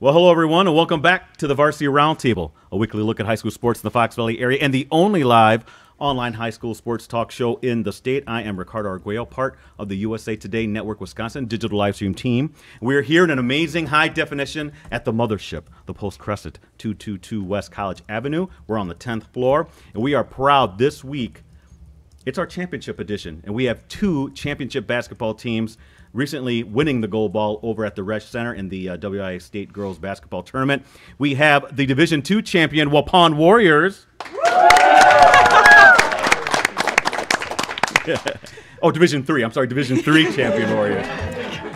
Well, hello, everyone, and welcome back to the Varsity Roundtable, a weekly look at high school sports in the Fox Valley area and the only live online high school sports talk show in the state. I am Ricardo Arguello, part of the USA Today Network Wisconsin digital live stream team. We are here in an amazing high definition at the mothership, the Post Crescent, 222 West College Avenue. We're on the 10th floor, and we are proud this week. It's our championship edition, and we have two championship basketball teams recently winning the gold ball over at the Resch Center in the WIA State Girls Basketball Tournament. We have the Division II champion Waupun Warriors. Oh, Division III. I'm sorry, Division III champion Warriors.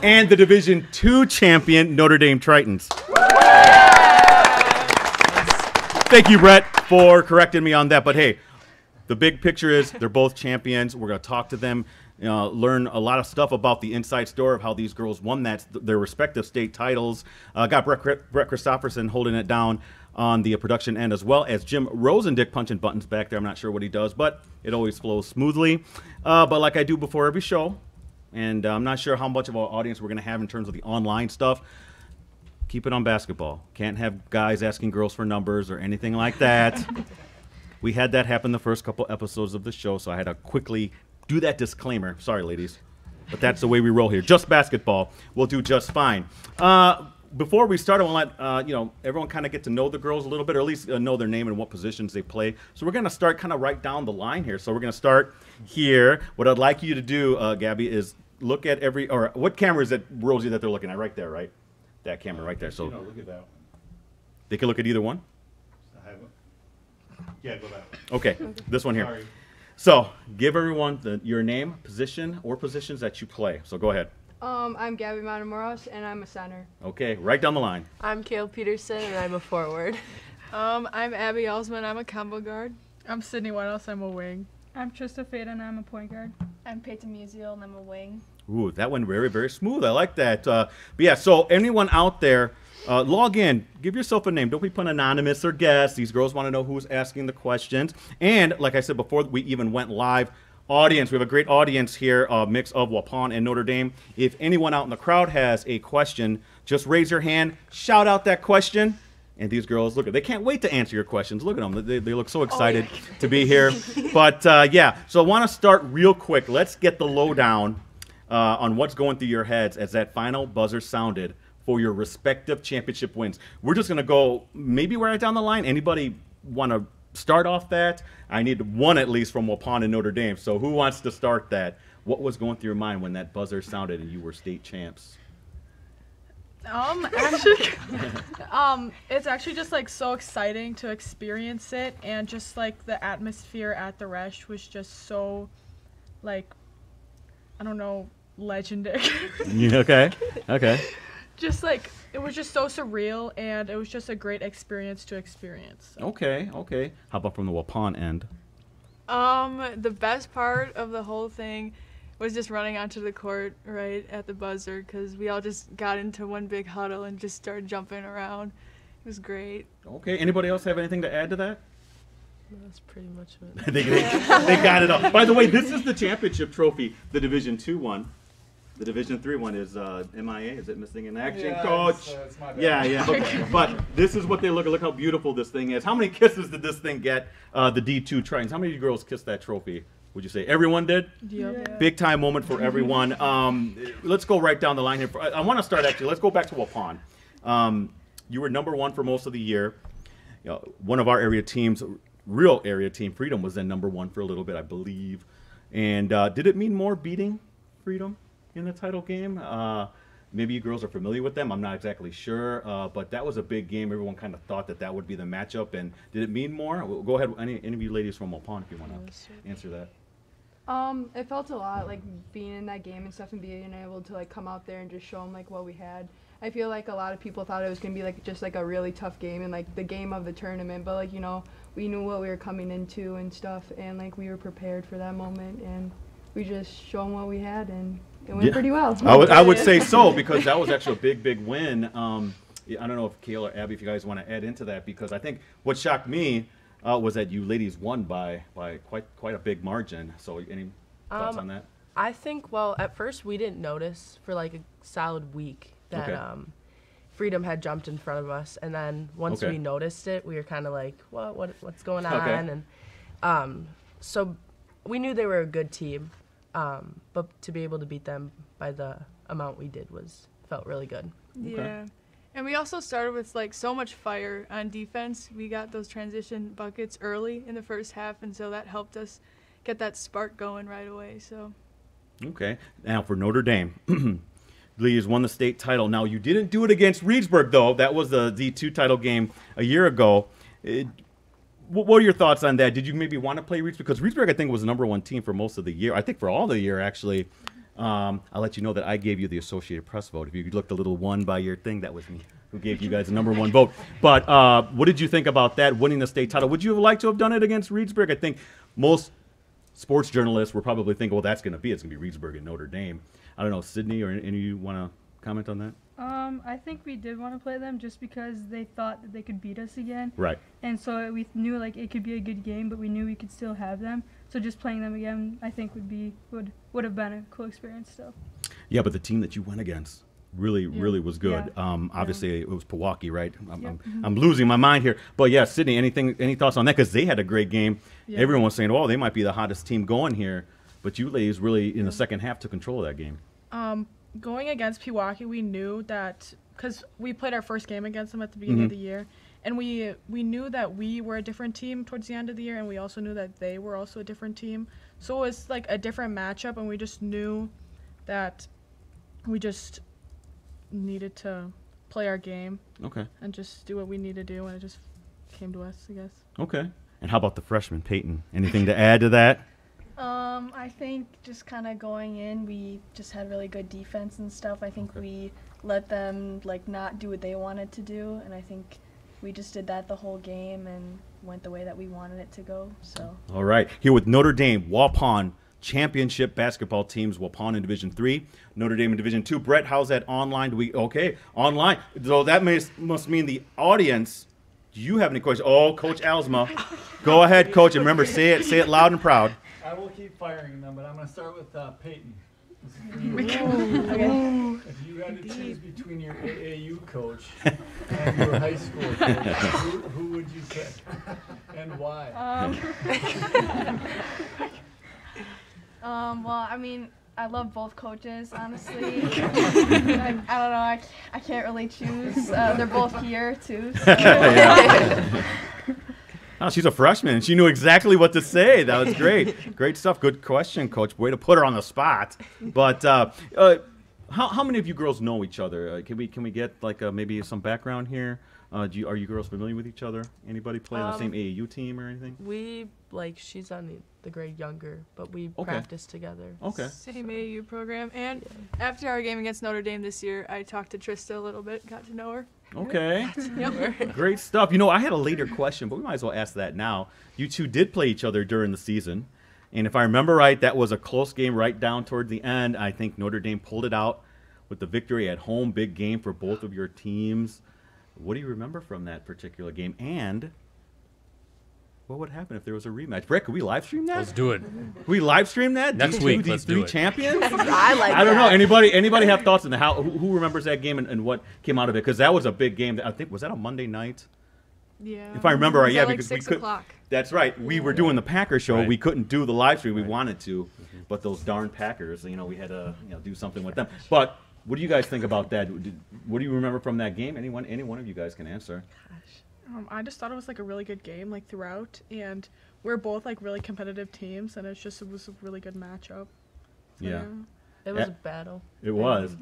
And the Division II champion Notre Dame Tritons. Thank you, Brett, for correcting me on that. But hey, the big picture is they're both champions. We're going to talk to them, learn a lot of stuff about the inside story of how these girls won their respective state titles. Got Brett Christopherson holding it down on the production end, as well as Jim Rosandick punching buttons back there. I'm not sure what he does, but it always flows smoothly. But like I do before every show, and I'm not sure how much of our audience we're going to have in terms of the online stuff, keep it on basketball. Can't have guys asking girls for numbers or anything like that. We had that happen the first couple episodes of the show, so I had to quickly do that disclaimer. Sorry, ladies, but that's the way we roll here. Just basketball. We'll do just fine. Before we start, I want to let everyone kind of get to know the girls a little bit, or at least know their name and what positions they play. So we're going to start kind of right down the line here. So we're going to start here. What I'd like you to do, Gabby, is look at what camera is it, Rosie, that they're looking at? Right there, right? That camera right there. So look at that one. They can look at either one? Yeah, go back. Okay, this one here. Sorry. So give everyone your name, position, or positions that you play. So go ahead. I'm Gabby Matamoros, and I'm a center. Okay, right down the line. I'm Kale Peterson, and I'm a forward. I'm Abby Elsman, I'm a combo guard. I'm Sydney Whitehouse, I'm a wing. I'm Trista Fade, and I'm a point guard. I'm Peyton Musial, and I'm a wing. Ooh, that went very, very smooth. I like that. But yeah, so anyone out there, log in, give yourself a name. Don't be put anonymous or guess. These girls want to know who's asking the questions. And like I said before we even went live, audience, we have a great audience here, a mix of Waupun and Notre Dame. If anyone out in the crowd has a question, just raise your hand, shout out that question, and these girls, look, they can't wait to answer your questions. Look at them. They look so excited to be here. But yeah, so I want to start real quick. Let's get the lowdown on what's going through your heads as that final buzzer sounded for your respective championship wins. We're just going to go maybe right down the line. Anybody want to start off that? I need one at least from Waupun and Notre Dame. So who wants to start that? What was going through your mind when that buzzer sounded and you were state champs? It's actually just like so exciting to experience it, and just like the atmosphere at the Resch was just so, like, I don't know, legendary. Okay. Just like, it was just so surreal, and it was just a great experience to experience. So. Okay. How about from the Waupun end? The best part of the whole thing was just running onto the court right at the buzzer, because we all just got into one big huddle and just started jumping around. It was great. Okay. Anybody else have anything to add to that? That's pretty much it. they got it all. By the way, this is the championship trophy, the Division II one. The Division III one is MIA. Is it missing in action, Coach? It's my bad. Yeah. Okay. But this is what they look. Look how beautiful this thing is. How many kisses did this thing get? The D2 Tritons. How many girls kissed that trophy? Would you say everyone did? Yeah. Big time moment for everyone. Let's go right down the line here. I want to start actually. Let's go back to Waupun. You were #1 for most of the year. One of our area teams, real area team, Freedom, was then #1 for a little bit, I believe. And did it mean more beating Freedom in the title game? Maybe you girls are familiar with them. I'm not exactly sure, but that was a big game. Everyone kind of thought that would be the matchup. And did it mean more? Well, go ahead, any of you ladies from Waupun, if you want to answer that. It felt a lot like being in that game and stuff, and being able to like come out there and just show them like what we had. I feel like a lot of people thought it was gonna be like just like a really tough game and like the game of the tournament, but like we knew what we were coming into and stuff, and like we were prepared for that moment, and we just showed them what we had, and it went pretty well. I would say so, because that was actually a big win. I don't know if Kale or Abby, if you guys want to add into that, because I think what shocked me was that you ladies won by quite a big margin. So any thoughts on that? I think, well, at first we didn't notice for like a solid week that Freedom had jumped in front of us, and then once we noticed it, we were kind of like, what's going on? And so we knew they were a good team, but to be able to beat them by the amount we did felt really good. Yeah. And we also started with like so much fire on defense. We got those transition buckets early in the first half, and so that helped us get that spark going right away. So. Okay. Now for Notre Dame. Lee's won the state title. Now, you didn't do it against Reedsburg, though. That was the D2 title game a year ago. What are your thoughts on that? Did you maybe want to play Reedsburg? Because Reedsburg, I think, was the #1 team for most of the year. I think for all the year, actually. I'll let you know that I gave you the Associated Press vote. If you looked a little one by your thing, that was me who gave you guys the #1 vote. But what did you think about that, winning the state title? Would you have liked to have done it against Reedsburg? I think most sports journalists were probably thinking, well, it's going to be Reedsburg and Notre Dame. I don't know, Sydney, or any of you want to comment on that? I think we did want to play them just because they thought that they could beat us again. Right. And so we knew like it could be a good game, but we knew we could still have them. So just playing them again, I think would have been a cool experience still. Yeah, but the team that you went against really was good. Yeah. Obviously, it was Pewaukee, right? I'm losing my mind here. But yeah, Sydney, any thoughts on that? Because they had a great game. Yeah. Everyone was saying, oh, they might be the hottest team going here. But you ladies really, in the second half, took control of that game. Going against Pewaukee, we knew that because we played our first game against them at the beginning of the year, and we knew that we were a different team towards the end of the year, and we also knew that they were also a different team. So it was like a different matchup, and we just knew that we just needed to play our game. Okay. And just do what we need to do, and it just came to us, I guess. Okay. And how about the freshman, Peyton? Anything to add to that? I think just kind of going in, we just had really good defense and stuff. I think we let them like not do what they wanted to do, and I think we just did that the whole game and went the way that we wanted it to go. So. All right, here with Notre Dame, Waupun championship basketball teams. Waupun in Division III, Notre Dame in Division II. Brett, how's that online? Online. So that must mean the audience. Do you have any questions? Oh, Coach Alsma, go ahead, Coach, and remember, say it loud and proud. I will keep firing them, but I'm going to start with Peyton. Okay. If you had to choose between your AAU coach and your high school coach, who would you pick, and why? Well, I mean, I love both coaches, honestly. I don't know. I can't really choose. They're both here too. So. Oh, she's a freshman, and she knew exactly what to say. That was great. Great stuff. Good question, Coach. Way to put her on the spot. But how many of you girls know each other? Can we get like maybe some background here? Are you girls familiar with each other? Anybody play on the same AAU team or anything? She's on the grade younger, but we practice together. Okay. Same AAU program. And after our game against Notre Dame this year, I talked to Trista a little bit, got to know her. Okay. Great stuff. I had a later question, but we might as well ask that now. You two did play each other during the season. And if I remember right, that was a close game right down toward the end. I think Notre Dame pulled it out with the victory at home. Big game for both of your teams. What do you remember from that particular game? And what would happen if there was a rematch? Brett, could we live stream that? Let's do it. We live stream that? Next week, let's do it. Champions? I don't know. Anybody have thoughts on that? Who remembers that game and what came out of it? Because that was a big game. I think, was that a Monday night? Yeah. If I remember right, because 6 o'clock. That's right. We were doing the Packers show. Right. We couldn't do the live stream. We wanted to, but those darn Packers, we had to do something with them. But what do you guys think about that? What do you remember from that game? Any one of you guys can answer. I just thought it was like a really good game throughout, and we're both like really competitive teams, and it was a really good matchup. Yeah. It was a battle. It was.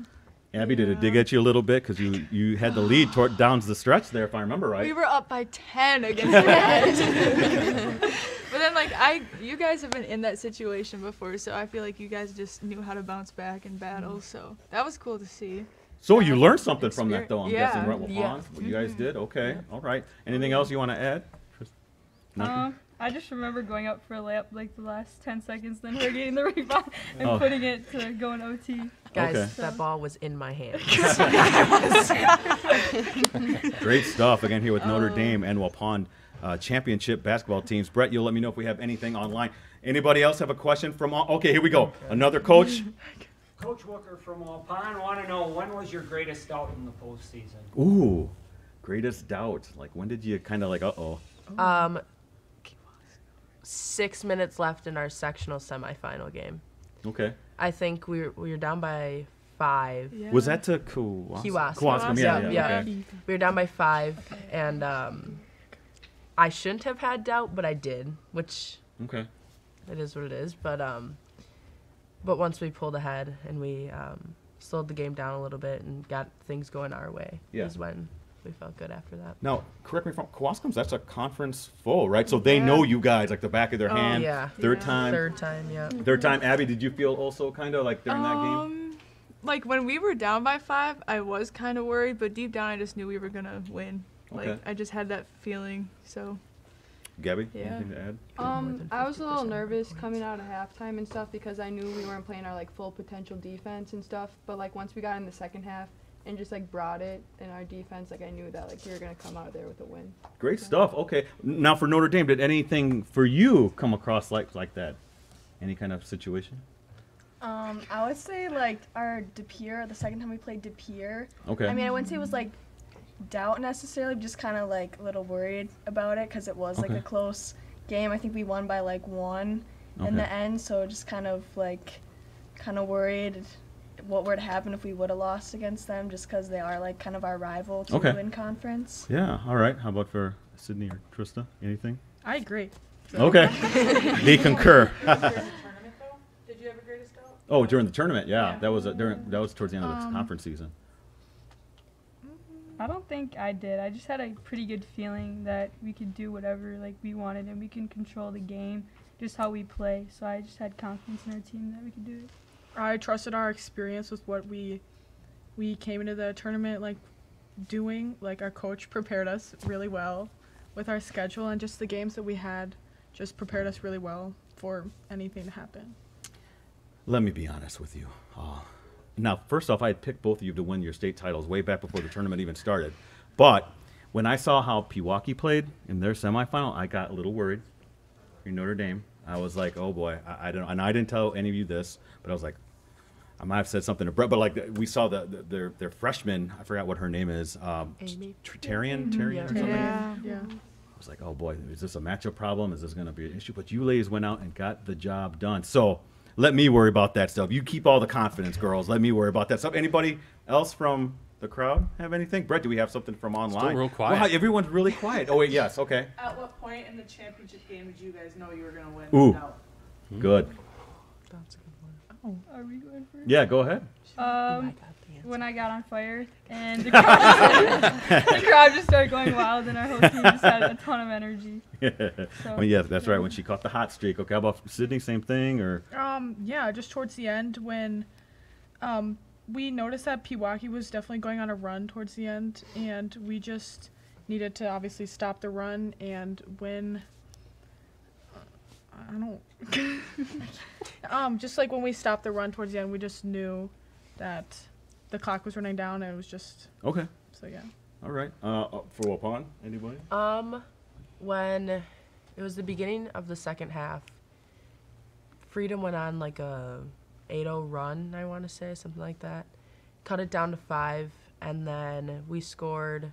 Abby, did it dig at you a little bit because you had the lead down to the stretch there, if I remember right? We were up by 10 against the Reds. But then you guys have been in that situation before, so I feel like you guys just knew how to bounce back in battles. So that was cool to see. So you learned something from that, though, I'm guessing, right? Yeah. What you guys did? Okay. All right. Anything else you want to add? Nothing? I just remember going up for a layup the last 10 seconds, then her getting the rebound and putting it to go in OT. Guys, that ball was in my hand. Great stuff. Again, here with Notre Dame and Waupun championship basketball teams. Brett, you'll let me know if we have anything online. Anybody else have a question from? Okay, here we go. Another coach. Coach Wooker from Waupun, want to know, when was your greatest doubt in the postseason? Ooh, greatest doubt. Like, when did you kind of like, 6 minutes left in our sectional semifinal game. Okay. I think we were down by 5. Yeah. Was that to Kewaskum? Kewaskum, Yeah. Okay. We were down by 5, and I shouldn't have had doubt, but I did, which Okay. it is what it is. But once we pulled ahead and we slowed the game down a little bit and got things going our way, is when we felt good after that. Now, correct me if I'm Kewaskum's, that's a conference full, right? So they know you guys like the back of their hand. Yeah. Third time. Third time, yeah. Third time. Abby, did you feel also kind of like during that game? Like when we were down by 5, I was kind of worried, but deep down I just knew we were gonna win. Okay. Like I just had that feeling. So. Gabby, Yeah. anything to add? I was a little nervous coming out of halftime and stuff because I knew we weren't playing our like full potential defense and stuff. But like once we got in the second half and just like brought it in our defense, like I knew that like we were gonna come out of there with a win. Great stuff. Okay. Now for Notre Dame, did anything for you come across like that? Any kind of situation? I would say like our De Pere, the second time we played De Pere. Okay. I mean, I wouldn't say it was like doubt necessarily, just kind of like a little worried about it because it was like a close game. I think we won by like 1 in the end, so just kind of worried what would happen if we would have lost against them, just because they are like kind of our rival too in conference. Yeah. All right. How about for Sydney or Trista? Anything? I agree. Okay. They concur. During the tournament, though? Did you have a greatest doubt? Oh, during the tournament, yeah. That was towards the end of the conference season. I don't think I did. I just had a pretty good feeling that we could do whatever like we wanted and we can control the game, just how we play. So I just had confidence in our team that we could do it. I trusted our experience with what we came into the tournament like doing. Like our coach prepared us really well with our schedule, and just the games that we had just prepared us really well for anything to happen. Let me be honest with you. Now, first off, I had picked both of you to win your state titles way back before the tournament even started. But when I saw how Pewaukee played in their semifinal, I got a little worried. In Notre Dame, I was like, oh boy, I don't. And I didn't tell any of you this, but I was like, I might have said something to Brett, but like we saw their freshman, I forgot what her name is, Amy. Tarian or something. Yeah. I was like, oh boy, is this a matchup problem? Is this going to be an issue? But you ladies went out and got the job done. So let me worry about that stuff. You keep all the confidence, girls. Let me worry about that stuff. Anybody else from the crowd have anything? Brett, do we have something from online? Still real quiet. Wow, everyone's really quiet. Oh, wait, yes, okay. At what point in the championship game did you guys know you were going to win? Ooh, without? good. That's a good one. Are we going first? Yeah, go ahead. When I got on fire and the crowd just started going wild and our whole team just had a ton of energy. Well, yeah, that's right. When she caught the hot streak. Okay, how about Sydney? Same thing, or? Yeah, just towards the end when we noticed that Pewaukee was definitely going on a run towards the end, and we just needed to obviously stop the run and win. Just like when we stopped the run towards the end, we just knew that the clock was running down, and it was just okay. So yeah. All right. For Waupun, anybody? When it was the beginning of the second half, Freedom went on like a 8-0 run, I want to say, something like that. Cut it down to 5, and then we scored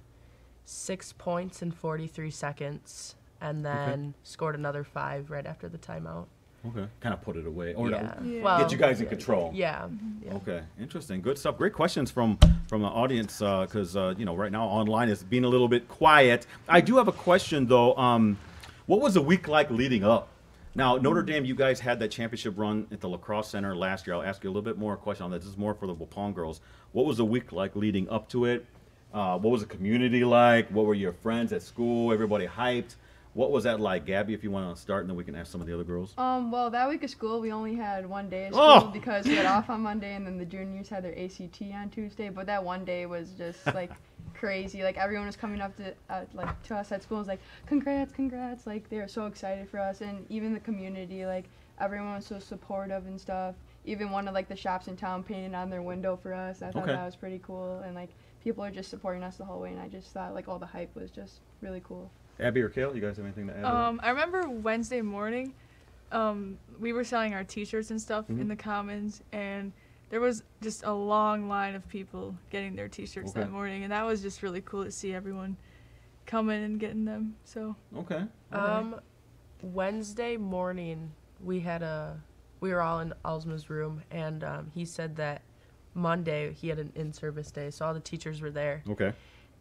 6 points in 43 seconds, and then scored another 5 right after the timeout. Okay. Kind of put it away. Or Well, get you guys in control. Yeah. Okay. Interesting. Good stuff. Great questions from the audience because, right now online is being a little bit quiet. I do have a question, though. What was the week like leading up? Now, Notre Dame, you guys had that championship run at the Lacrosse Center last year. I'll ask you a little bit more question on that. This is more for the Waupun girls. What was the week like leading up to it? What was the community like? What were your friends at school? Everybody hyped? What was that like, Gabby, if you want to start, and then we can ask some of the other girls? Well, that week of school, we only had one day of school because we had off on Monday, and then the juniors had their ACT on Tuesday. But that one day was just, like, crazy. Like, everyone was coming up to us at school and was like, congrats. Like, they were so excited for us. And even the community, like, everyone was so supportive and stuff. Even one of, like, the shops in town painted on their window for us. I thought that was pretty cool. And, like, people are just supporting us the whole way, and I just thought, like, all the hype was just really cool. Abby or Kale, you guys have anything to add? I remember Wednesday morning, we were selling our T-shirts and stuff in the Commons, and there was just a long line of people getting their T-shirts that morning, and that was just really cool to see everyone coming and getting them. So Okay. Wednesday morning we were all in Alsma's room, and he said that Monday he had an in-service day, so all the teachers were there. Okay.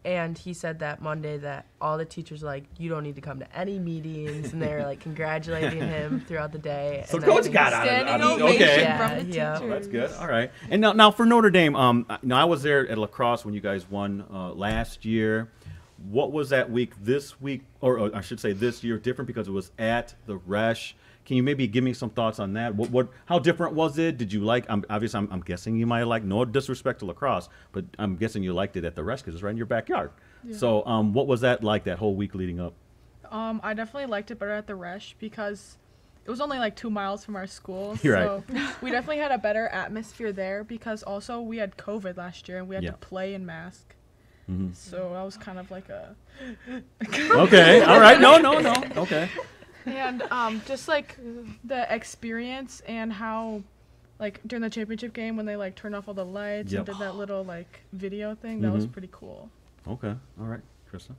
And he said that Monday that all the teachers were like, you don't need to come to any meetings, and they're like congratulating him throughout the day. So and coach got out of it. Okay. Yeah, yeah. Oh, that's good. All right. And now for Notre Dame, I was there at lacrosse when you guys won last year. What was that week this week, or I should say this year, different because it was at the Resch? Can you maybe give me some thoughts on that? How different was it? Did you like? Obviously, I'm guessing you might have liked. No disrespect to lacrosse, but I'm guessing you liked it at the Resch because it's right in your backyard. Yeah. So, what was that like that whole week leading up? I definitely liked it better at the Resch because it was only like 2 miles from our school. You're so right. We definitely had a better atmosphere there because also we had COVID last year and we had to play in mask. Mm-hmm. So I was kind of like a. Okay. All right. No. Okay. And just like the experience and how, like during the championship game when they like turned off all the lights and did that little like video thing, that was pretty cool. Okay. All right, Krista.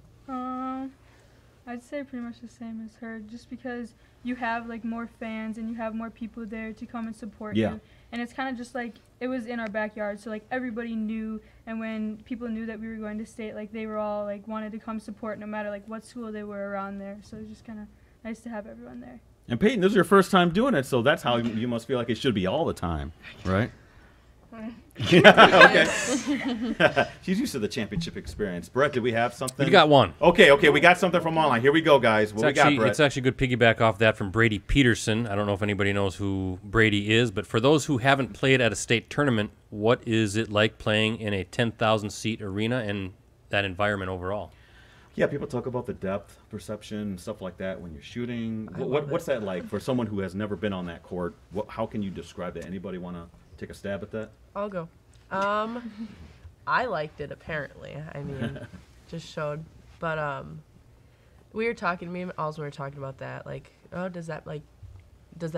I'd say pretty much the same as her, just because you have like more fans and you have more people there to come and support you. And it's kind of just like it was in our backyard, so like everybody knew, and when people knew that we were going to state, like they were all like wanted to come support no matter like what school they were around there. So it was just kind of nice to have everyone there. And Peyton, this is your first time doing it, so that's how you must feel like it should be all the time, right? Okay. She's used to the championship experience. Brett, did we have something? You got one. Okay, we got something from online. Here we go, guys. What we got, Brett? It's actually good piggyback off that from Brady Peterson. I don't know if anybody knows who Brady is, but for those who haven't played at a state tournament, what is it like playing in a 10,000-seat arena and that environment overall? Yeah, people talk about the depth perception and stuff like that when you're shooting. What's that like for someone who has never been on that court? How can you describe that? Anybody want to take a stab at that? I'll go. I liked it, apparently. I mean, just showed. But we were talking, me and Alsma were talking about that. Like, oh, does that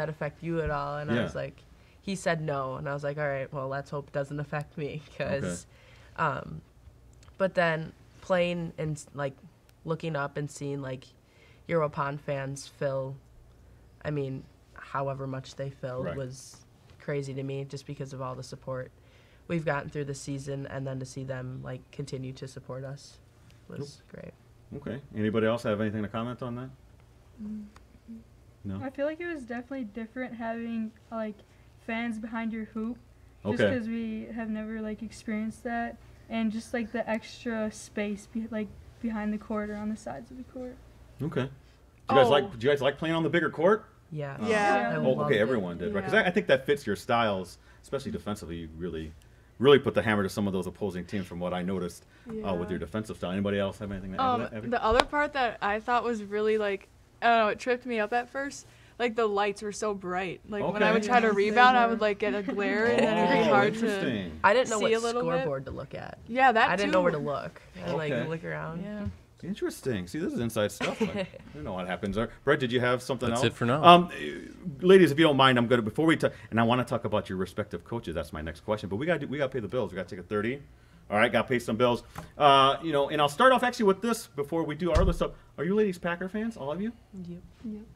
affect you at all? And I was like, he said no. And I was like, all right, well, let's hope it doesn't affect me. Because, but then playing and, like, looking up and seeing, like, your Waupun fans fill, I mean, however much they filled was crazy to me, just because of all the support we've gotten through the season, and then to see them like continue to support us was great. Okay. Anybody else have anything to comment on that? No. I feel like it was definitely different having like fans behind your hoop, just because we have never like experienced that, and just like the extra space behind the court or on the sides of the court. Okay. Do you guys like playing on the bigger court? Yeah. Okay, everyone did, right? Because I think that fits your styles, especially defensively. You really put the hammer to some of those opposing teams, from what I noticed with your defensive style. Anybody else have anything to add to that? The other part that I thought was really like, I don't know, it tripped me up at first. Like the lights were so bright. Like when I would try to rebound, I would like get a glare, and then it'd be hard to. I didn't know see what a little scoreboard bit. to look at. Yeah, that I didn't know where to look. And like look around. Yeah. Interesting. See, this is inside stuff. I don't know what happens there. Brett, did you have something else? That's it for now. Ladies, if you don't mind, I'm going to, before we talk, and I want to talk about your respective coaches. That's my next question. But we got to pay the bills. We got to take a 30. All right, got to pay some bills. And I'll start off actually with this before we do our other stuff. Are you ladies Packer fans? All of you? Yep.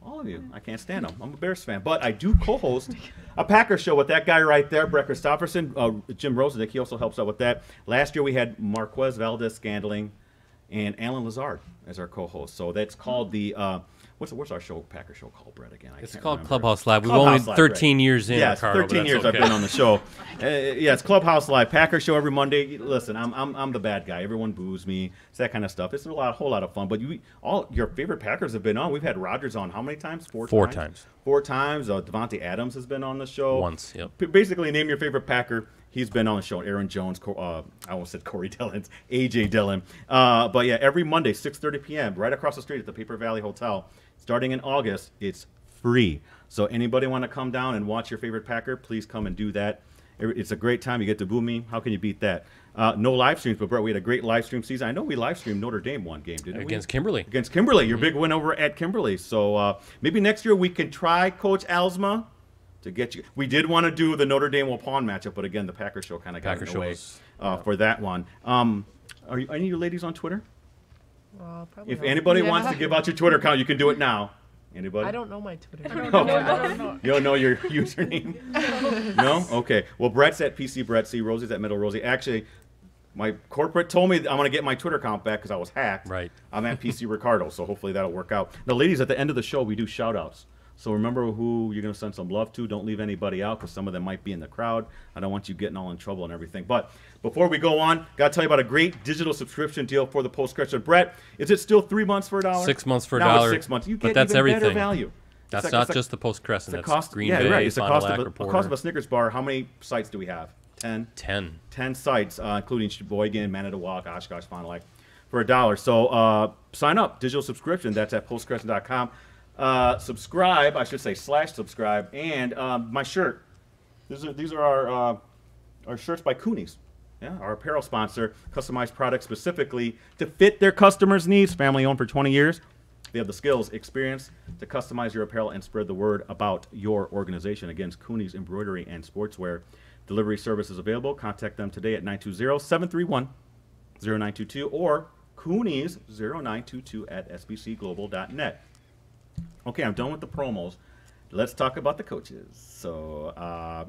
All of you. I can't stand them. I'm a Bears fan. But I do co-host a Packer show with that guy right there, Brett Christopherson, Jim Rosandick. He also helps out with that. Last year we had Marquez Valdez-Scandling and Alan Lazard as our co-host. So that's called the what's our show, Packer show called, Brett, again? It's called Clubhouse Live. We've only 13 years in. Yes, Ricardo, 13 years I've been on the show. It's Clubhouse Live, Packer show every Monday. Listen, I'm the bad guy. Everyone boos me. It's that kind of stuff. It's a whole lot of fun. But all your favorite Packers have been on. We've had Rodgers on how many times? Four times. 4 times. Devontae Adams has been on the show. Once, yep. Basically, name your favorite Packer. He's been on the show. Aaron Jones, I almost said Corey Dillon's, A.J. Dillon. But yeah, every Monday, 6:30 p.m., right across the street at the Paper Valley Hotel. Starting in August, it's free. So anybody want to come down and watch your favorite Packer, please come and do that. It's a great time. You get to boo me. How can you beat that? No live streams, but Brett, we had a great live stream season. I know we live streamed Notre Dame one game, didn't we? Against Kimberly. Against Kimberly. Your big win over at Kimberly. So maybe next year we can try Coach Alsma to get you. We did want to do the Notre Dame Waupun matchup, but again, the Packers show kind of got in the way for that one. Are any of you ladies on Twitter? Probably If not. anybody wants to give out your Twitter account, you can do it now. Anybody? I don't know my Twitter. I don't know. You don't know your username? No? Okay. Well, Brett's at PC Brett C. Rosie's at Middle Rosie. Actually, my corporate told me I'm going to get my Twitter account back because I was hacked. Right. I'm at PC Ricardo, so hopefully that'll work out. Now, ladies, at the end of the show, we do shout-outs. So remember who you're going to send some love to. Don't leave anybody out because some of them might be in the crowd. I don't want you getting all in trouble and everything. But before we go on, got to tell you about a great digital subscription deal for the Postcrest. Brett, is it still 3 months for $1? 6 months for $1. Now it's 6 months. You get but that's even everything. better value. That's not just the Postcrest. That's cost, Green Bay, It's the Fond du cost Lac of the cost of a Snickers bar. How many sites do we have? 10? 10 sites, including Sheboygan, Manitowoc, Oshkosh, Fond du Lac, for $1. So sign up, digital subscription. That's at postcrest.com. Subscribe, I should say /subscribe, and my shirt. These are our shirts by Coonies. Yeah, our apparel sponsor, customized products specifically to fit their customers' needs. Family owned for 20 years. They have the skills, experience to customize your apparel and spread the word about your organization. Again, Coonies Embroidery and Sportswear. Delivery service is available. Contact them today at 920-731-0922 or Coonies0922@sbcglobal.net. Okay, I'm done with the promos. Let's talk about the coaches. So,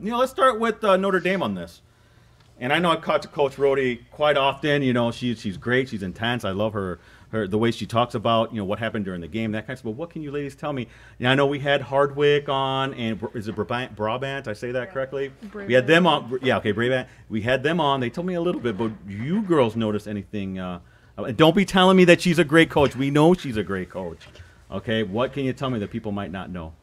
let's start with Notre Dame on this. And I know I've talked to Coach Rhodey quite often. You know, she's great. She's intense. I love her the way she talks about, what happened during the game, that kind of stuff. But what can you ladies tell me? I know we had Hardwick on, and is it Brabant? I say that correctly? Brabant. We had them on. Yeah, okay, Brabant. We had them on. They told me a little bit, but you girls notice anything? Don't be telling me that she's a great coach. We know she's a great coach. Okay, what can you tell me that people might not know?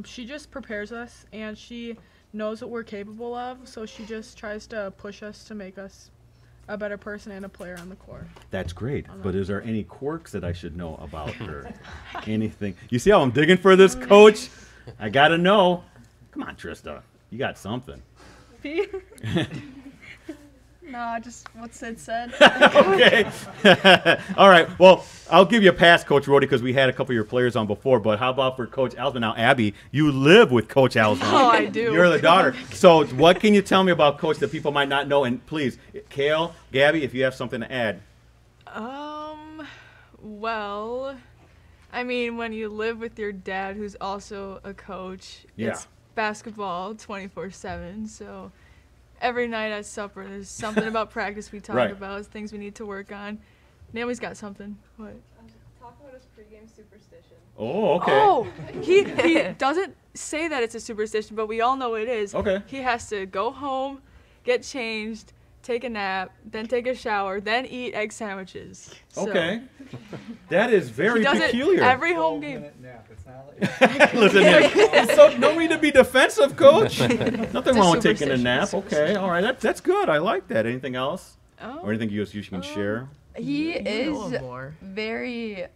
She just prepares us, and she knows what we're capable of, so she just tries to push us to make us a better person and a player on the court. That's great, but is there any quirks that I should know about her? Anything? You see how I'm digging for this, Coach? I got to know. Come on, Trista. You got something. No, just what Sid said. Okay. All right. Well, I'll give you a pass, Coach Rhodey, because we had a couple of your players on before. But how about for Coach Alsman? Now, Abby, you live with Coach Alsman. Oh, I do. You're the daughter. So what can you tell me about Coach that people might not know? And please, Kale, Gabby, if you have something to add. Well, I mean, when you live with your dad, who's also a coach, it's basketball 24/7. So every night at supper, there's something about practice we talk about, things we need to work on. Naomi's got something. What? Talk about his pregame superstition. Oh, okay. Oh, he doesn't say that it's a superstition, but we all know it is. Okay. He has to go home, get changed, take a nap, then take a shower, then eat egg sandwiches. So Okay. That is very he does peculiar. it every home game. Nap. It's not like Listen, so no need to be defensive, Coach. Nothing wrong with taking a nap. Okay, all right, that's good. I like that. Anything else? Or anything you can share? He is more. very,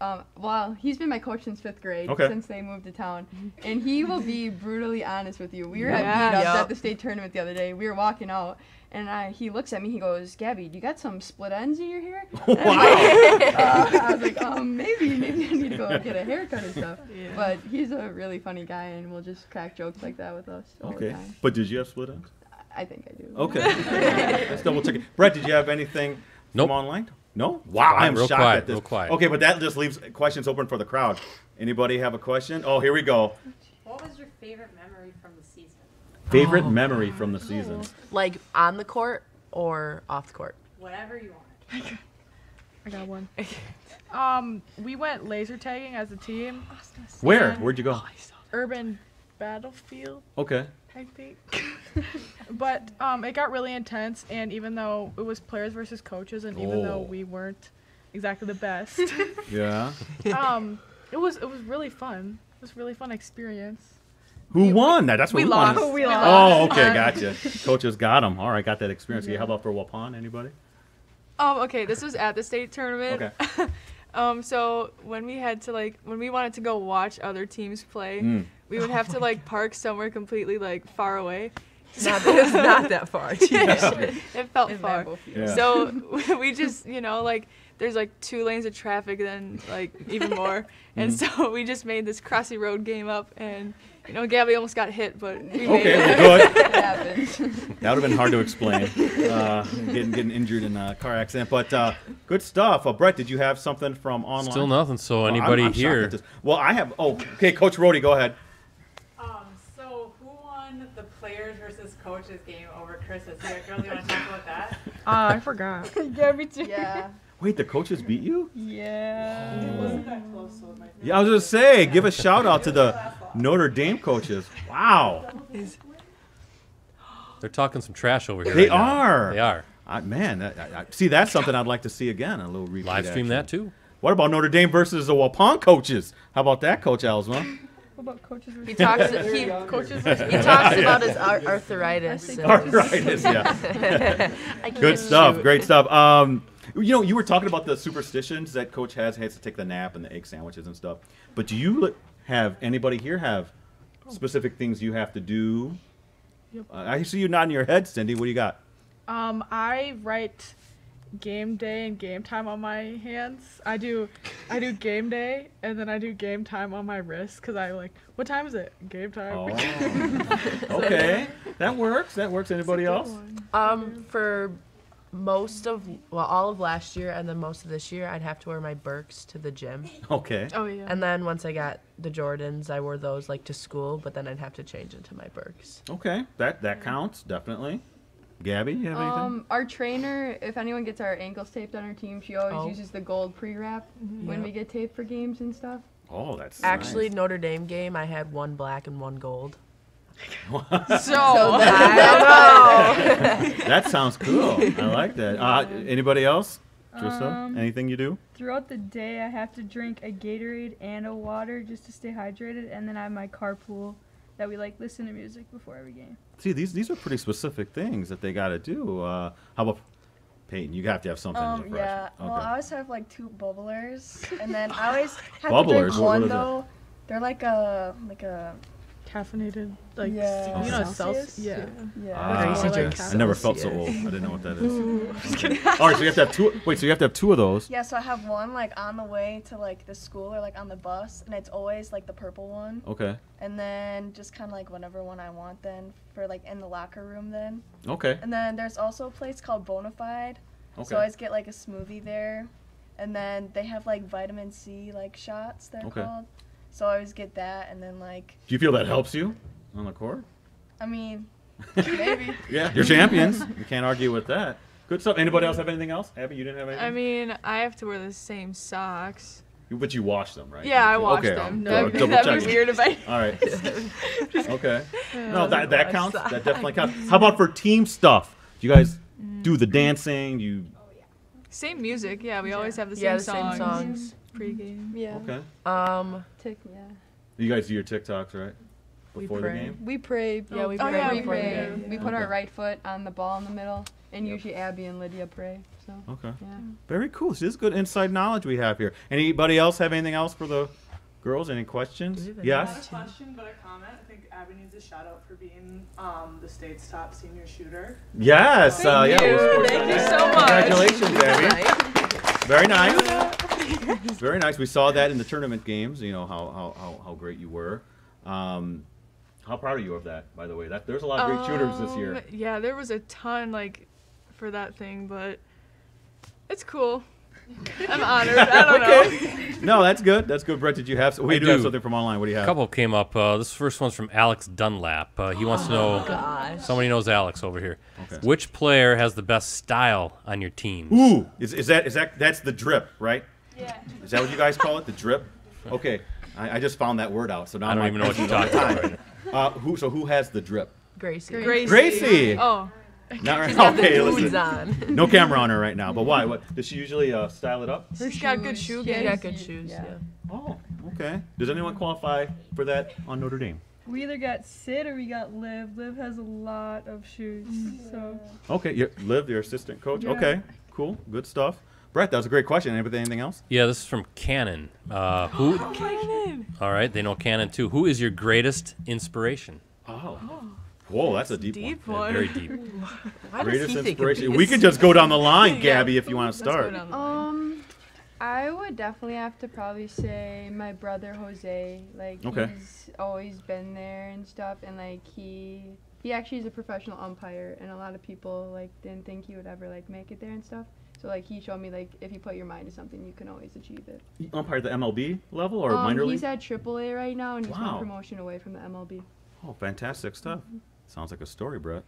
he's been my coach since 5th grade, Okay. since they moved to town. And he will be brutally honest with you. We were at Yeah. meetups Yep. at the state tournament the other day. We were walking out, and he looks at me, he goes, "Gabby, do you got some split ends in your hair?" Wow. I was like, maybe I need to go get a haircut and stuff. Yeah. But he's a really funny guy, and will just crack jokes like that with us all the Okay. time. But did you have split ends? I think I do. Okay. Let's double check it. Brett, did you have anything Nope. from online? No? Wow, I'm Real shocked quiet, at this. real quiet. Okay, but that just leaves questions open for the crowd. Anybody have a question? Oh, here we go. What was your favorite memory from the season? Favorite memory from the season? Like on the court or off the court? Whatever you want. I got one. We went laser tagging as a team. Where? And Where'd you go? Urban Battlefield, Okay. I think. But it got really intense, and even though it was players versus coaches, and even though we weren't exactly the best, Yeah. it was really fun. It was a really fun experience. Who won? That's what We we lost. wanted. We lost. Oh, okay, gotcha. Coaches got them. All right, got that experience. Yeah. How about for Waupun? Anybody? Okay, this was at the state tournament. Okay. So when we wanted to go watch other teams play, we would have to park somewhere completely far away. It's not that far. It felt far. Yeah. So we just, like, there's like 2 lanes of traffic, then like even more. And so we just made this crossy road game up, and Gabby almost got hit, but we made it. Good. It happened. That would have been hard to explain, getting injured in a car accident. But good stuff. Brett, did you have something from online? Still nothing. So I'm anybody shocked here? at this. Well, I have. Oh, okay, Coach Rody, go ahead. So who won the players versus coaches game over Christmas? You girls, you want to talk about that? I forgot. Gabby too. Yeah. Wait, the coaches beat you? Yeah. It wasn't that close, so it might be. Yeah, I was gonna say, give a shout out to the Notre Dame coaches. Wow. They're talking some trash over here. They right now. are. They are. Man, see, that's something I'd like to see again. A little repeat Live stream action. that too. What about Notre Dame versus the Waupun coaches? How about that, Coach Alsma? What about coaches? He talks. He talks about his arthritis. Arthritis, yeah. Good stuff. Great stuff. You were talking about the superstitions that Coach has to take the nap and the egg sandwiches and stuff. But do you have anybody here have specific things you have to do? Yep. I see you nodding your head, Cindy. What do you got? I write game day and game time on my hands. I do game day, and then I do game time on my wrist, because what time is it? Game time. Oh. Okay. That works. Anybody else? For all of last year and then most of this year, I'd have to wear my Birks to the gym. Okay. Oh, yeah. And then once I got the Jordans, I wore those to school, but then I'd have to change into my Birks. Okay. That counts, definitely. Gabby, you have anything? Our trainer, if anyone gets our ankles taped on our team, she always uses the gold pre-wrap when we get taped for games and stuff. Oh, that's Actually, nice. Notre Dame game, I had 1 black and 1 gold. That sounds cool. I like that. Anybody else? Trista, anything you do? Throughout the day, I have to drink a Gatorade and a water just to stay hydrated, and then I have my carpool that we listen to music before every game. See, these are pretty specific things that they got to do. How about Peyton? You have to have something. Yeah. Okay. Well, I always have 2 bubblers, and then I always have Bubblers? to drink What one is it? though. They're like a Caffeinated, yeah. Celsius. Yeah. I never felt so old. I didn't know what that is. All right, so you have to have 2. Wait, so you have to have 2 of those. Yeah, so I have one on the way to the school or on the bus, and it's always the purple one. Okay. And then just kind of whatever one I want then for in the locker room then. Okay. And then there's also a place called Bonafide. Okay. So I always get a smoothie there, and then they have vitamin C shots they're called. So I always get that, and then Do you feel that helps you on the court? I mean, maybe. Yeah, you're champions. You can't argue with that. Good stuff. Anybody else have anything else? Abby, you didn't have anything? I mean, I have to wear the same socks. But you wash them, right? Yeah, I wash okay, them. Double That'd check. be weird if I... All right. Okay. No, that counts. That definitely counts. How about for team stuff? Do you guys do the dancing? Same music, yeah. We always have the same Yeah, the songs. same songs. Pre-game. Yeah. Okay. Yeah. You guys do your TikToks, right? Before the pray. game? We pray. Yeah, we Oh, pray yeah, we before the pray. game. We put our right foot on the ball in the middle, and usually Abby and Lydia pray. So. Okay. Yeah. Very cool. So this is good inside knowledge we have here. Anybody else have anything else for the girls? Any questions? Not Yes? a question, but a comment. I think Abby needs a shout out for being the state's top senior shooter. Yes. Thank you. We'll Thank you so much. Congratulations, Abby. Very nice. Very nice. We saw that in the tournament games. You know how great you were. How proud are you of that? By the way, there's a lot of great shooters this year. Yeah, there was a ton for that thing, but it's cool. I'm honored. I don't know. No, that's good. That's good. Brett, did you have? We do have do. something from online. What do you have? A couple came up. This first one's from Alex Dunlap. He wants to know. Gosh. Somebody knows Alex over here. Okay. Which player has the best style on your team? Ooh, is that that's the drip, right? Yeah. Is that what you guys call it? The drip? Okay. I just found that word out, so now I don't even know what you're talking about right now. Who has the drip? Gracie. Gracie. Oh. Not right. She's got Okay, the boots listen. on. No camera on her right now. But why? What does she usually style it up? She's got good shoe She game. got good shoes, yeah. Oh, okay. Does anyone qualify for that on Notre Dame? We either got Sid or we got Liv. Liv has a lot of shoes, so. Okay, Liv, your assistant coach. Yeah. Okay, cool, good stuff. Brett, that was a great question. Anything else? Yeah, this is from Cannon. Who? Cannon. All right, they know Cannon too. Who is your greatest inspiration? Oh. Whoa, that's a deep one. Yeah, very deep. Why does Greatest he think of inspiration. these? We could just go down the line, Yeah, Gabby, if you want to let's go start. down the line. I would definitely have to probably say my brother Jose. Like Okay. he's always been there and stuff, and like he actually is a professional umpire, and a lot of people like didn't think he would ever like make it there and stuff. So like he showed me like if you put your mind to something, you can always achieve it. You umpire the MLB level or minor league? He's at AAA right now, and he's Wow. one promotion away from the MLB. Oh, fantastic stuff. Sounds like a story, Brett.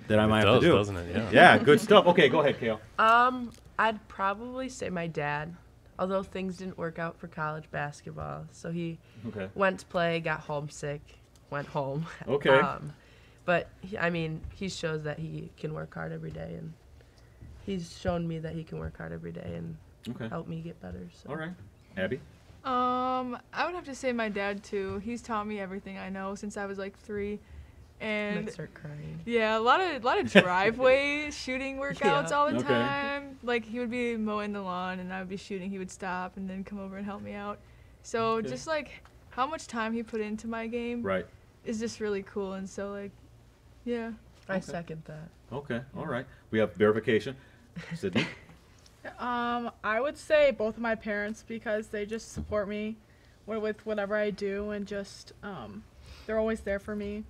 That I might It have does, to do. doesn't it? Yeah. Yeah, good stuff. Okay, go ahead, Kale. I'd probably say my dad, although things didn't work out for college basketball. So he Okay. went to play, got homesick, went home. Okay. But I mean, he shows that he can work hard every day, and he's shown me that he can work hard every day and Okay. help me get better. So. All right. Abby? I would have to say my dad too. He's taught me everything I know since I was like 3. And Might start crying. yeah, a lot of driveway shooting workouts Yeah. all the Okay. time. Like he would be mowing the lawn and I would be shooting. He would stop and then come over and help me out. So Okay. just like how much time he put into my game Right. is just really cool. And so like, yeah. I second that. Okay. All right. We have verification. Sydney? I would say both of my parents because they just support me with whatever I do and just they're always there for me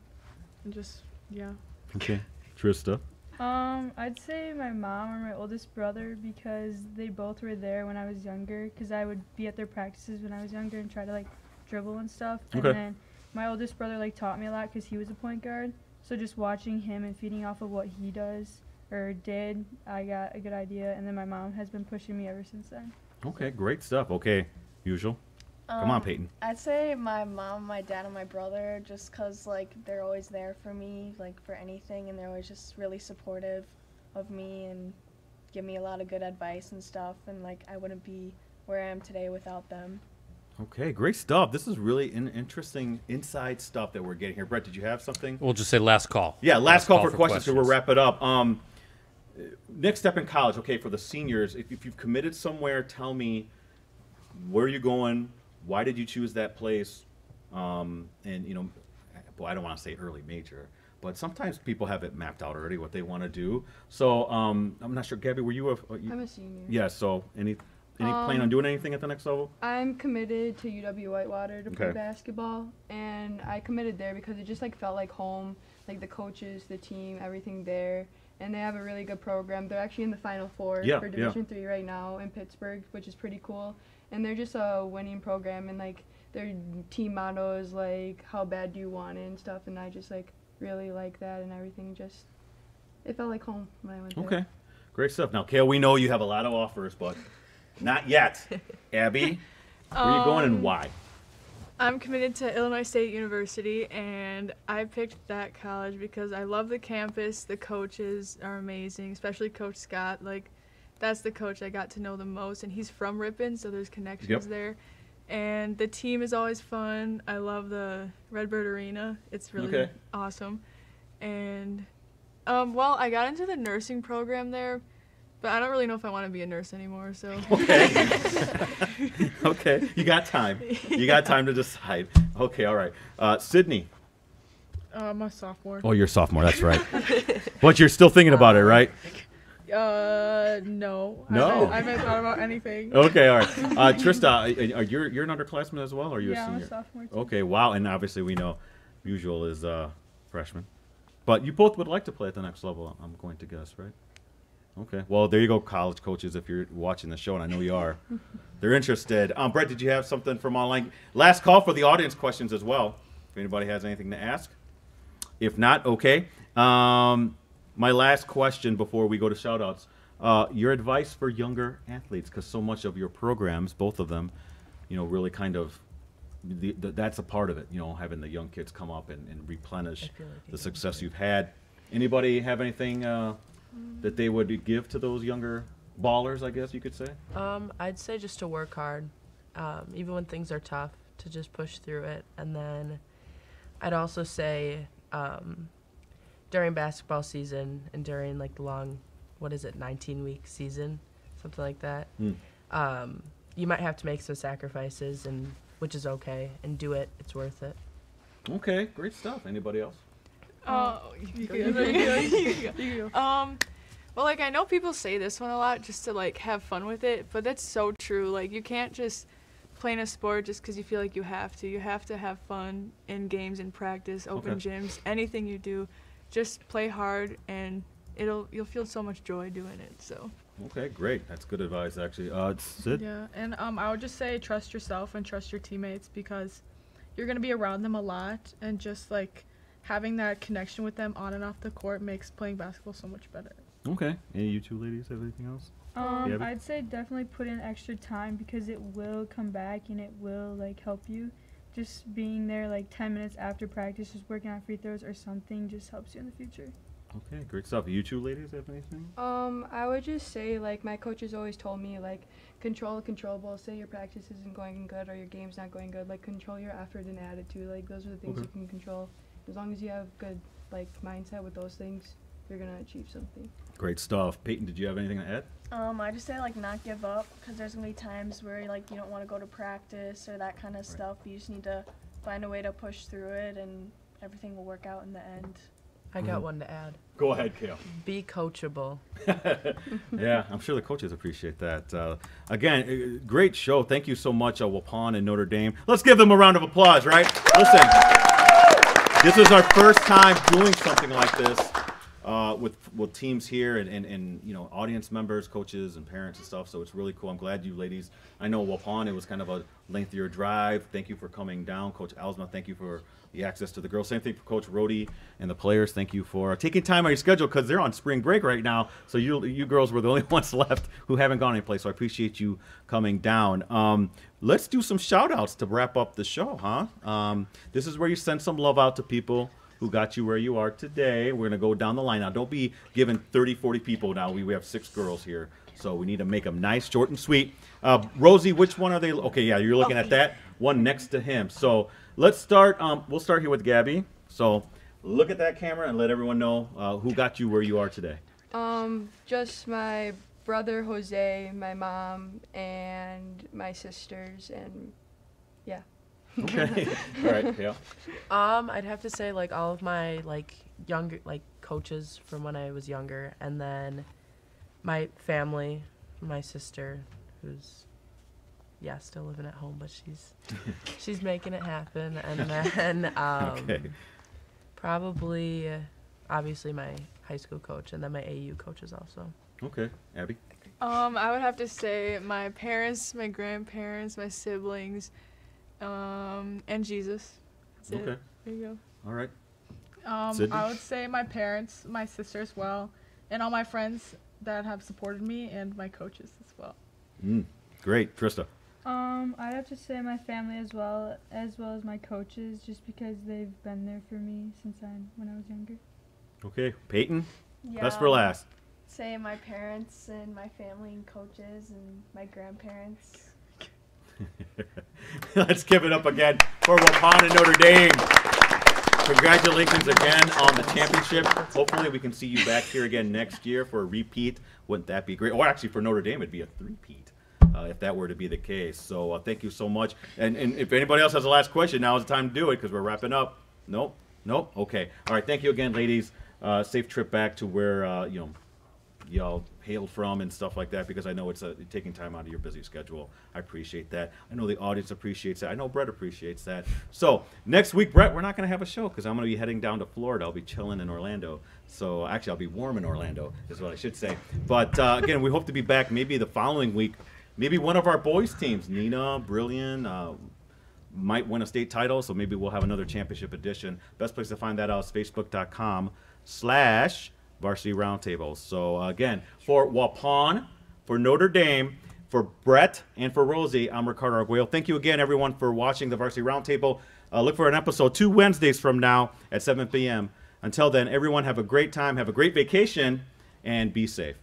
and just yeah. Okay. Trista? I'd say my mom or my oldest brother because they both were there when I was younger because I would be at their practices when I was younger and try to like dribble and stuff. Okay. And then my oldest brother like taught me a lot because he was a point guard. So just watching him and feeding off of what he does or did, I got a good idea. And then my mom has been pushing me ever since then. Okay, great stuff. Okay, usual. Come on, Peyton. I'd say my mom, my dad, and my brother just because, like, they're always there for me, like, for anything, and they're always just really supportive of me and give me a lot of good advice and stuff, and, like, I wouldn't be where I am today without them. Okay, great stuff. This is really interesting inside stuff that we're getting here. Brett, did you have something? We'll just say last call. Yeah, last call for questions, so we'll wrap it up. Next step in college, okay, for the seniors, if you've committed somewhere, tell me where you're going, why did you choose that place, and, you know, boy, I don't want to say early major, but sometimes people have it mapped out already what they want to do. So I'm not sure, Gabby, were you I'm a senior. Yeah, so any plan on doing anything at the next level? I'm committed to UW Whitewater to play Okay. basketball, and I committed there because it just like felt like home, like the coaches, the team, everything there, and they have a really good program. They're actually in the Final Four for Division III right now in Pittsburgh, which is pretty cool, and they're just a winning program, and like their team motto is like how bad do you want it and stuff, and I just like really like that, and everything just it felt like home when I went there. Okay, great stuff. Now, Kale, we know you have a lot of offers, but not yet. Abby, where are you going and why? I'm committed to Illinois State University, and I picked that college because I love the campus. The coaches are amazing, especially Coach Scott. Like, that's the coach I got to know the most, and he's from Ripon, so there's connections there. And the team is always fun. I love the Redbird Arena. It's really awesome. And, well, I got into the nursing program there, but I don't really know if I want to be a nurse anymore, so. Okay. Okay, you got time. You got time to decide. Okay, all right. Sydney. I'm a sophomore. Oh, you're a sophomore, that's right. But you're still thinking about it, right? No. No. I haven't thought about anything. Okay, all right. Trista, you're an underclassman as well, or are you a Yeah, senior? I'm a sophomore too. Okay, wow, and obviously we know Usual is freshman. But you both would like to play at the next level, I'm going to guess, right? Okay, well, there you go, college coaches, if you're watching the show, and I know you are. They're interested. Brett, did you have something from online? Last call for the audience questions as well, if anybody has anything to ask. If not, okay. My last question before we go to shout-outs. Your advice for younger athletes, because so much of your programs, both of them, you know, really kind of, that's a part of it, you know, having the young kids come up and replenish the success you've had. Anybody have anything that they would give to those younger ballers, I guess you could say? I'd say just to work hard, even when things are tough, to just push through it. And then I'd also say during basketball season and during like the long, 19-week season, something like that, you might have to make some sacrifices, and which is okay, and do it. It's worth it. Okay, great stuff. Anybody else? You go. Well, like, I know people say this one a lot just to, like, have fun with it, but that's so true. Like, you can't just play in a sport just because you feel like you have to. You have to have fun in games, in practice, open gyms, anything you do. Just play hard, and you'll feel so much joy doing it, so. Okay, great. That's good advice, actually. Sid? Yeah, and I would just say trust yourself and trust your teammates because you're going to be around them a lot, and just, like, having that connection with them on and off the court makes playing basketball so much better. Okay. Any of you two ladies have anything else? I'd say definitely put in extra time because it will come back and it will, like, help you. Just being there, like, 10 minutes after practice, just working on free throws or something just helps you in the future. Okay, great stuff. You two ladies have anything? I would just say, like, my coaches always told me, like, control the controllables. Say your practice isn't going good or your game's not going good. Like, control your effort and attitude. Like, those are the things you can control. As long as you have good, like, mindset with those things, you're going to achieve something. Great stuff. Peyton, did you have anything to add? I just say, like, not give up because there's going to be times where, like, you don't want to go to practice or that kind of stuff. But you just need to find a way to push through it and everything will work out in the end. I got one to add. Go ahead, Kale. Be coachable. Yeah, I'm sure the coaches appreciate that. Again, great show. Thank you so much, Waupun and Notre Dame. Let's give them a round of applause, right? Listen, this is our first time doing something like this with teams here and you know, audience members, coaches, and parents and stuff. So it's really cool. I'm glad you ladies. I know Waupun, it was kind of a lengthier drive. Thank you for coming down, Coach Alsma. Thank you for the access to the girls. Same thing for Coach Rhodey and the players. Thank you for taking time on your schedule because they're on spring break right now. So you girls were the only ones left who haven't gone anyplace. So I appreciate you coming down. Let's do some shout outs to wrap up the show, huh? This is where you send some love out to people who got you where you are today. We're going to go down the line now. Don't be giving 30, 40 people now. We have 6 girls here. So we need to make them nice, short, and sweet. Rosie, which one are they? Okay, yeah, you're looking at that one next to him. So let's start. We'll start here with Gabby. So look at that camera and let everyone know who got you where you are today. Just my brother Jose, my mom, and my sisters, and yeah. Okay. All right, Kale. I'd have to say, like, all of my, like, younger, like, coaches from when I was younger, and then my family, my sister, who's, yeah, still living at home, but she's making it happen, and then probably, obviously, my high school coach, and then my AU coaches also. Okay, Abby. I would have to say my parents, my grandparents, my siblings, and Jesus. That's it. There you go. All right. I would say my parents, my sister as well, and all my friends that have supported me, and my coaches as well. Great. Trista. I'd have to say my family as well as my coaches, just because they've been there for me since when I was younger. Okay. Peyton? Yeah, best for last. Say my parents and my family and coaches and my grandparents. Let's give it up again for Waupun and Notre Dame. Congratulations again on the championship. Hopefully we can see you back here again next year for a repeat. Wouldn't that be great? Or actually for Notre Dame it'd be a three-peat if that were to be the case. So thank you so much. And if anybody else has a last question, now is the time to do it because we're wrapping up. Nope. Okay. All right. Thank you again, ladies. Safe trip back to where y'all hailed from and stuff like that, because I know it's taking time out of your busy schedule. I appreciate that. I know the audience appreciates that. I know Brett appreciates that. So next week, Brett, we're not going to have a show because I'm going to be heading down to Florida. I'll be chilling in Orlando. So actually, I'll be warm in Orlando is what I should say. But again, we hope to be back maybe the following week. Maybe one of our boys' teams, Nina, Brilliant, might win a state title. So maybe we'll have another championship edition. Best place to find that out is facebook.com/Varsity Roundtable. So again, for Waupun, for Notre Dame, for Brett, and for Rosie, I'm Ricardo Arguello. Thank you again, everyone, for watching the Varsity Roundtable. Look for an episode 2 Wednesdays from now at 7 p.m. Until then, everyone have a great time, have a great vacation, and be safe.